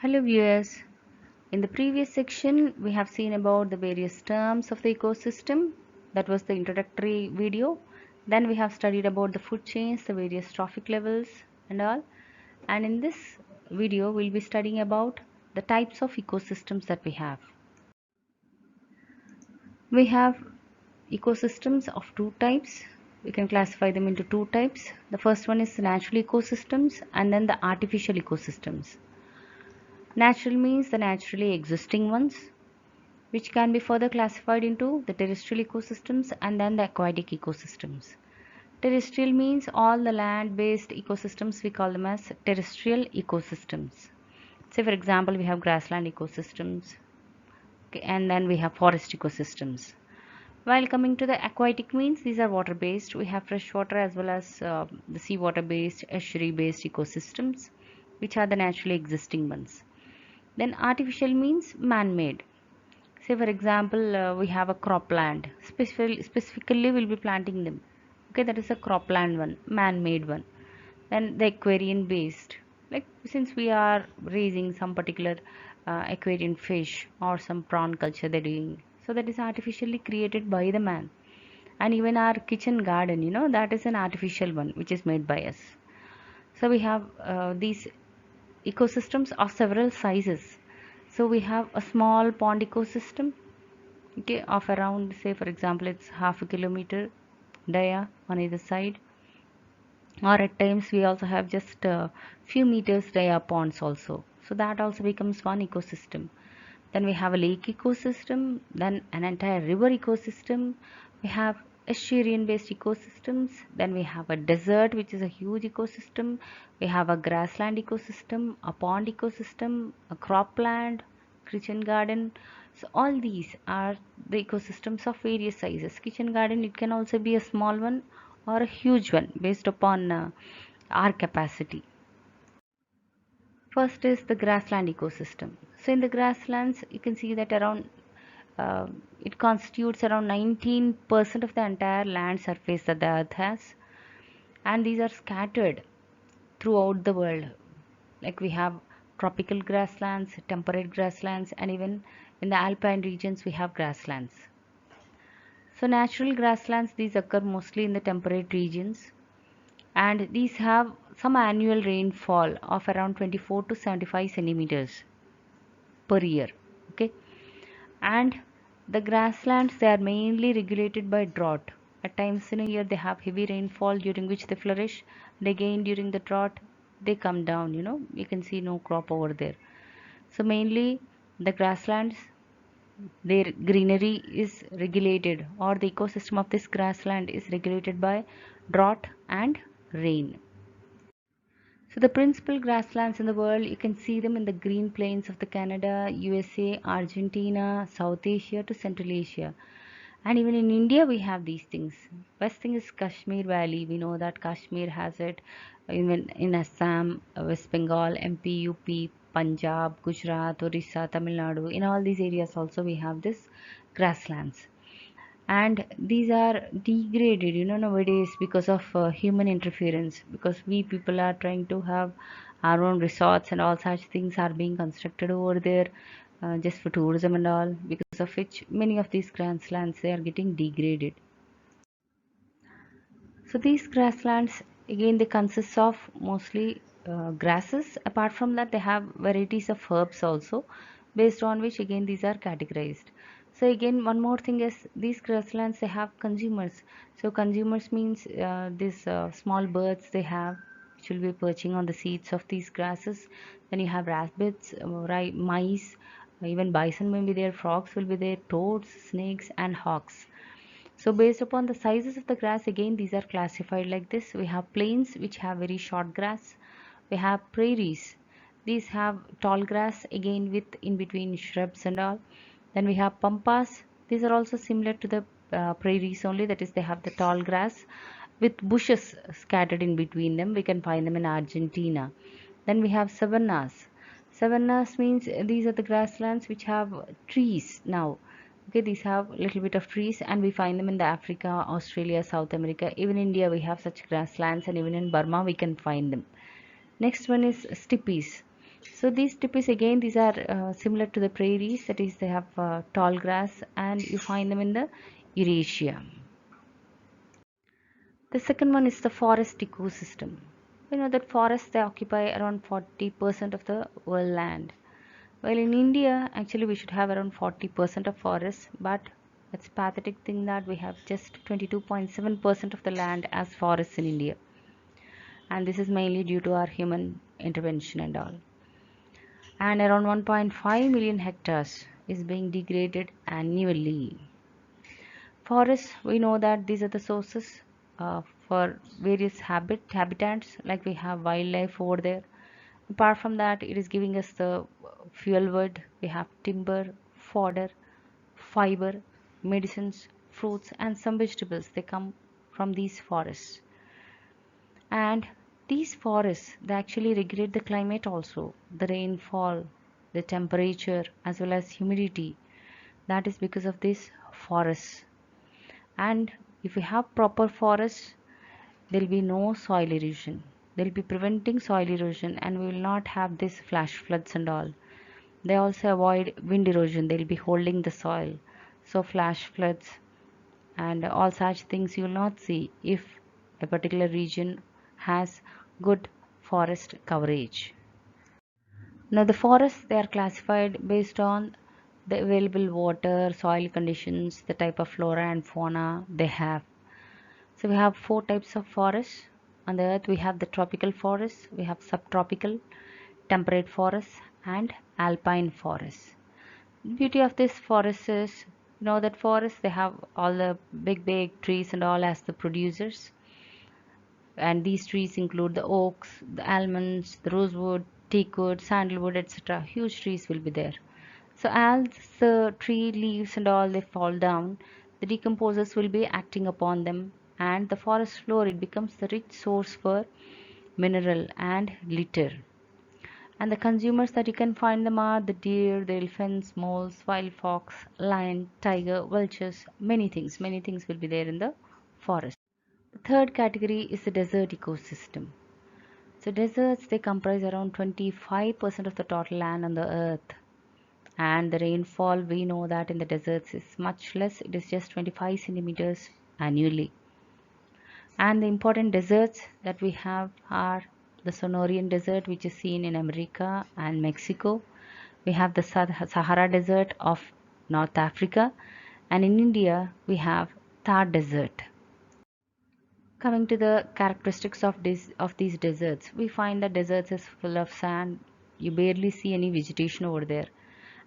Hello viewers. In the previous section we have seen about the various terms of the ecosystem. That was the introductory video. Then we have studied about the food chains, the various trophic levels and all. And in this video we'll be studying about the types of ecosystems that we have. We have ecosystems of two types. We can classify them into two types. The first one is natural ecosystems and then the artificial ecosystems. Natural means the naturally existing ones, which can be further classified into the terrestrial ecosystems and then the aquatic ecosystems. Terrestrial means all the land-based ecosystems, we call them as terrestrial ecosystems. Say for example, we have grassland ecosystems, okay, and then we have forest ecosystems. While coming to the aquatic means, these are water-based. We have freshwater as well as the seawater-based, estuary-based ecosystems, which are the naturally existing ones. Then artificial means man-made. Say for example, we have a cropland. Specifically we'll be planting them. Okay, that is a cropland one, man-made one. Then the aquarium based, like since we are raising some particular aquarium fish or some prawn culture they're doing, so that is artificially created by the man. And even our kitchen garden, that is an artificial one which is made by us. So we have these ecosystems of several sizes. So we have a small pond ecosystem, okay, of around, say for example, it's half a kilometer dia on either side, or at times we also have just a few meters dia ponds also, so that also becomes one ecosystem. Then we have a lake ecosystem, then an entire river ecosystem, we have estuarian based ecosystems, then we have a desert which is a huge ecosystem, we have a grassland ecosystem, a pond ecosystem, a cropland, kitchen garden. So all these are the ecosystems of various sizes. Kitchen garden, it can also be a small one or a huge one based upon our capacity. First is the grassland ecosystem. So in the grasslands, you can see that around it constitutes around 19% of the entire land surface that the earth has, and these are scattered throughout the world. Like we have tropical grasslands, temperate grasslands, and even in the alpine regions we have grasslands. So natural grasslands, these occur mostly in the temperate regions, and these have some annual rainfall of around 24 to 75 centimeters per year. Okay, and the grasslands, they are mainly regulated by drought. At times in a year they have heavy rainfall during which they flourish, and again during the drought they come down. You can see no crop over there. So mainly the grasslands, their greenery is regulated, or the ecosystem of this grassland is regulated by drought and rain. So the principal grasslands in the world, you can see them in the green plains of the Canada, USA, Argentina, South Asia to Central Asia. And even in India we have these things. First thing is Kashmir Valley. We know that Kashmir has it. Even in Assam, West Bengal, MP, UP, Punjab, Gujarat, Orissa, Tamil Nadu. In all these areas also we have this grasslands. And these are degraded, nowadays, because of human interference, because we people are trying to have our own resorts and all such things are being constructed over there, just for tourism and all, because of which many of these grasslands, they are getting degraded. So these grasslands, again, they consist of mostly grasses. Apart from that, they have varieties of herbs also, based on which again these are categorized. So again, one more thing is these grasslands, they have consumers. So consumers means these small birds they have, which will be perching on the seeds of these grasses. Then you have rabbits, mice, even bison will be there, frogs will be there, toads, snakes, and hawks. So based upon the sizes of the grass, again these are classified like this. We have plains which have very short grass. We have prairies. These have tall grass, again with in between shrubs and all. Then we have pampas. These are also similar to the prairies only, that is they have the tall grass with bushes scattered in between them. We can find them in Argentina. Then we have savannas. Savannas means these are the grasslands which have trees now. Okay, these have little bit of trees, and we find them in the Africa, Australia, South America, even India we have such grasslands, and even in Burma we can find them. Next one is steppes. So these tipis again, these are similar to the prairies, that is they have tall grass and you find them in the Eurasia. The second one is the forest ecosystem. We know that forests they occupy around 40% of the world land. Well, in India, actually we should have around 40% of forests, but it's pathetic thing that we have just 22.7% of the land as forests in India. And this is mainly due to our human intervention and all. And around 1.5 million hectares is being degraded annually. Forests, we know that these are the sources for various habitats, like we have wildlife over there. Apart from that, it is giving us the fuel wood, we have timber, fodder, fiber, medicines, fruits, and some vegetables. They come from these forests. And these forests, they actually regulate the climate also, the rainfall, the temperature, as well as humidity. That is because of these forests. And if we have proper forests, there will be no soil erosion. They will be preventing soil erosion, and we will not have this flash floods and all. They also avoid wind erosion. They will be holding the soil. So flash floods and all such things you will not see if a particular region has good forest coverage. Now the forests, they are classified based on the available water, soil conditions, the type of flora and fauna they have. So we have four types of forests. On the earth we have the tropical forests, we have subtropical, temperate forests and alpine forests. The beauty of this forest is, you know, that forests they have all the big trees and all as the producers, and these trees include the oaks, the almonds, the rosewood, teakwood, sandalwood, etc. Huge trees will be there. So as the tree leaves and all they fall down, the decomposers will be acting upon them, and the forest floor it becomes the rich source for mineral and litter. And the consumers that you can find them are the deer, the elephants, moles, wild fox, lion, tiger, vultures, many things will be there in the forest. The third category is the desert ecosystem. So deserts they comprise around 25% of the total land on the earth. And the rainfall we know that in the deserts is much less, it is just 25 centimeters annually. And the important deserts that we have are the Sonoran Desert, which is seen in America and Mexico. We have the Sahara Desert of North Africa, and in India we have Thar Desert. Coming to the characteristics of these deserts, we find that deserts is full of sand. You barely see any vegetation over there.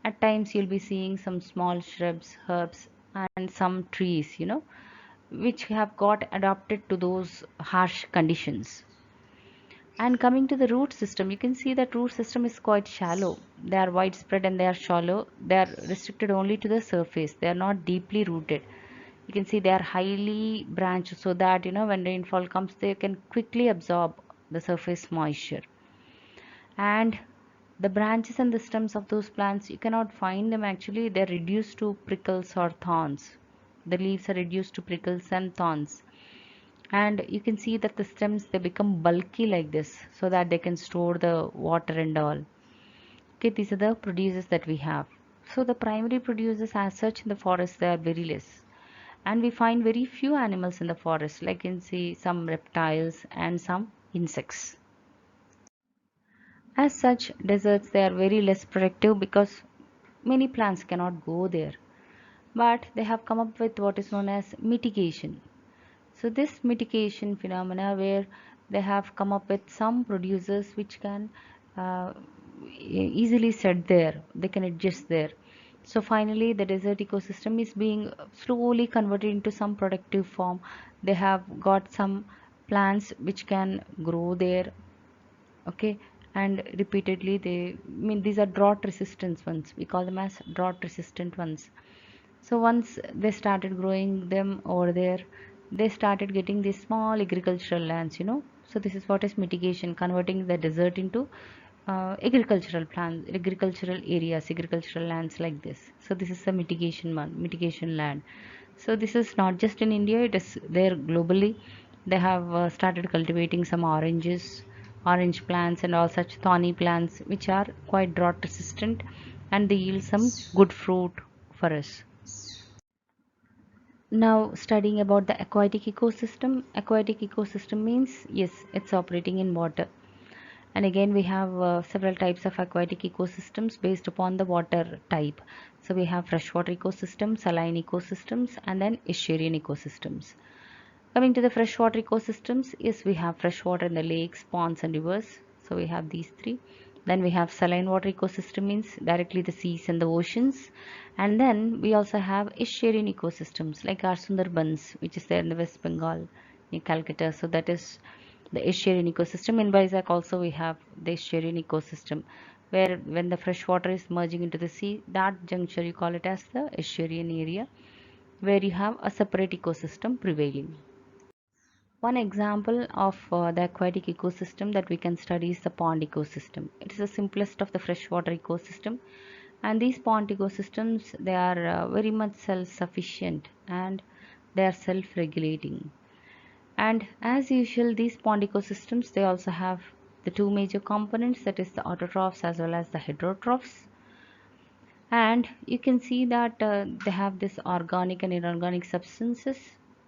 At times you'll be seeing some small shrubs, herbs, and some trees, which have got adapted to those harsh conditions. And coming to the root system, you can see that root system is quite shallow. They are widespread and they are shallow. They are restricted only to the surface. They are not deeply rooted. You can see they are highly branched so that when rainfall comes they can quickly absorb the surface moisture. And the branches and the stems of those plants, you cannot find them actually. They're reduced to prickles or thorns. The leaves are reduced to prickles and thorns, and you can see that the stems they become bulky like this so that they can store the water and all. Okay, these are the producers that we have. So the primary producers as such in the forest they are very less, and we find very few animals in the forest, like you can see some reptiles and some insects. As such, deserts they are very less productive because many plants cannot go there. But they have come up with what is known as mitigation. So this mitigation phenomena where they have come up with some producers which can uh, easily set there, they can adjust there. So finally the desert ecosystem is being slowly converted into some productive form. They have got some plants which can grow there, okay, and repeatedly they mean these are drought resistant ones, we call them as drought resistant ones. So once they started growing them over there, they started getting these small agricultural lands, so this is what is mitigation, converting the desert into agricultural plants, agricultural areas, agricultural lands like this. So this is the mitigation land. So this is not just in India, it is there globally. They have started cultivating some oranges, orange plants and all such thorny plants which are quite drought resistant, and they yield some good fruit for us. Now studying about the aquatic ecosystem. Aquatic ecosystem means, yes, it's operating in water. And again we have several types of aquatic ecosystems based upon the water type. So we have freshwater ecosystem, saline ecosystems, and then estuarine ecosystems. Coming to the freshwater ecosystems, yes, we have freshwater in the lakes, ponds, and rivers. So we have these three. Then we have saline water ecosystem, means directly the seas and the oceans. And then we also have estuarine ecosystems like our Sundarbans, which is there in the West Bengal, near Calcutta. So that is the estuarine ecosystem. In Vizag also we have the estuarine ecosystem, where when the fresh water is merging into the sea, that juncture you call it as the estuarine area, where you have a separate ecosystem prevailing. One example of the aquatic ecosystem that we can study is the pond ecosystem. It is the simplest of the freshwater ecosystem, and these pond ecosystems, they are very much self-sufficient and they are self-regulating. And as usual, these pond ecosystems, they also have the two major components, that is the autotrophs as well as the heterotrophs. And you can see that they have this organic and inorganic substances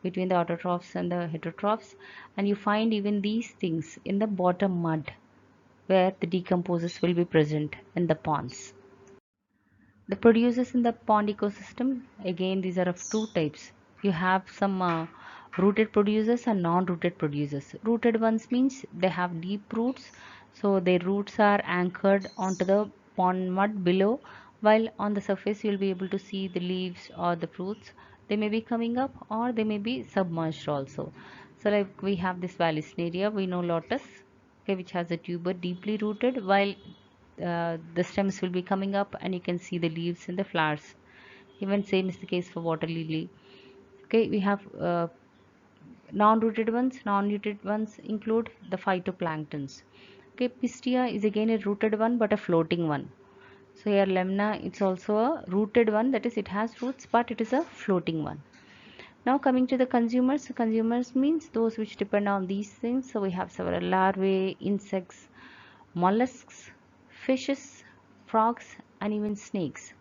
between the autotrophs and the heterotrophs, and you find even these things in the bottom mud where the decomposers will be present in the ponds. The producers in the pond ecosystem, again these are of two types. You have some rooted producers and non-rooted producers. Rooted ones means they have deep roots, so their roots are anchored onto the pond mud below, while on the surface you'll be able to see the leaves or the fruits. They may be coming up or they may be submerged also. So like we have this Vallisneria, we know lotus, okay, which has a tuber deeply rooted, while the stems will be coming up and you can see the leaves and the flowers. Even same is the case for water lily. Okay, we have non-rooted ones. Non-rooted ones include the phytoplanktons. Okay, pistia is again a rooted one but a floating one. So here lemna, it's also a rooted one, that is it has roots but it is a floating one. Now coming to the consumers. So consumers means those which depend on these things. So we have several larvae, insects, mollusks, fishes, frogs, and even snakes.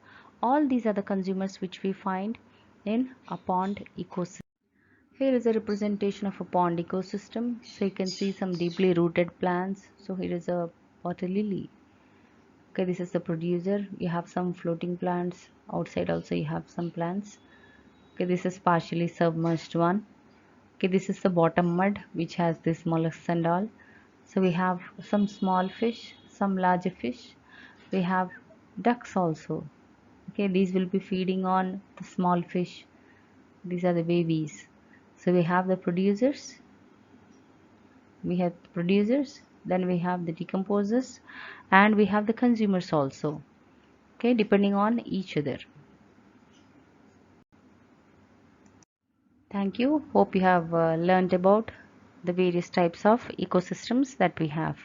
All these are the consumers which we find in a pond ecosystem. Here is a representation of a pond ecosystem. So you can see some deeply rooted plants. So here is a water lily. Okay, this is the producer. You have some floating plants. Outside also you have some plants. Okay, this is partially submerged one. Okay, this is the bottom mud which has this mollusks and all. So we have some small fish, some larger fish. We have ducks also. Okay, these will be feeding on the small fish. These are the babies. So we have the producers. Then we have the decomposers, and we have the consumers also. Okay, depending on each other. Thank you. Hope you have learned about the various types of ecosystems that we have.